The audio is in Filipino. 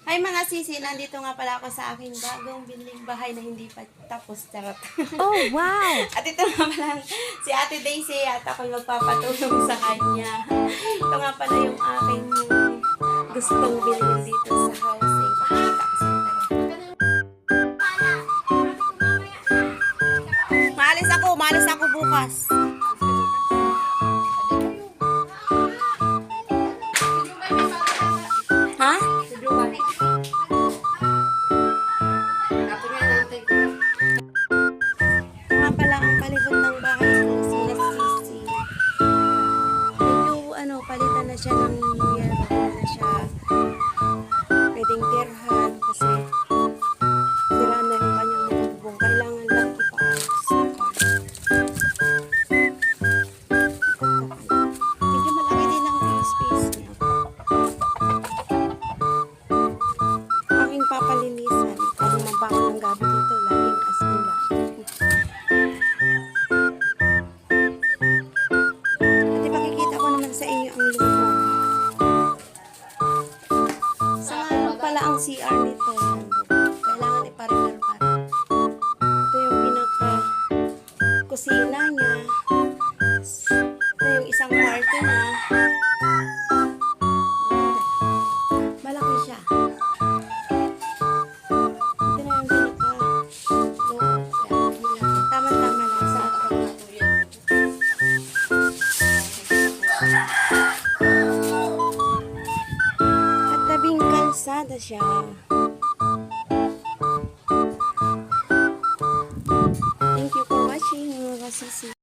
Hi mga sisi, nandito nga pala ako sa aking bagong binling bahay na hindi pa tapos. Charot. Oh, wow! At ito nga pala si Ate Daisy at ako'y magpapatulong sa kanya. Ito nga pala yung aking gustong bilhin dito sa house. Pakita ko sa inyo. Maalis ako bukas. Ha? Nga pala ang palibot ng bahay ko, sila Sisi. Medyo palitan na siya ng yero. Na siya pwedeng tirhan kasi sira na yung kanyang mga bubong. Kailangan lang ipaayos. Medyo malaki din ang space niya. Aking papalinisan. Kung mabangon ng gabi dito, laging as in lagi. At ipakikita ko naman sa inyo ang loob. Sa ngayon pala ang CR nito. Kailangan ipa-repair pa rin. Ito yung pinaka-kusina niya. Ito yung isang kwarto niya. Malaki siya. Ito na yung pinaka-loob. Tama-tama lang sa at tabing kalsada siya.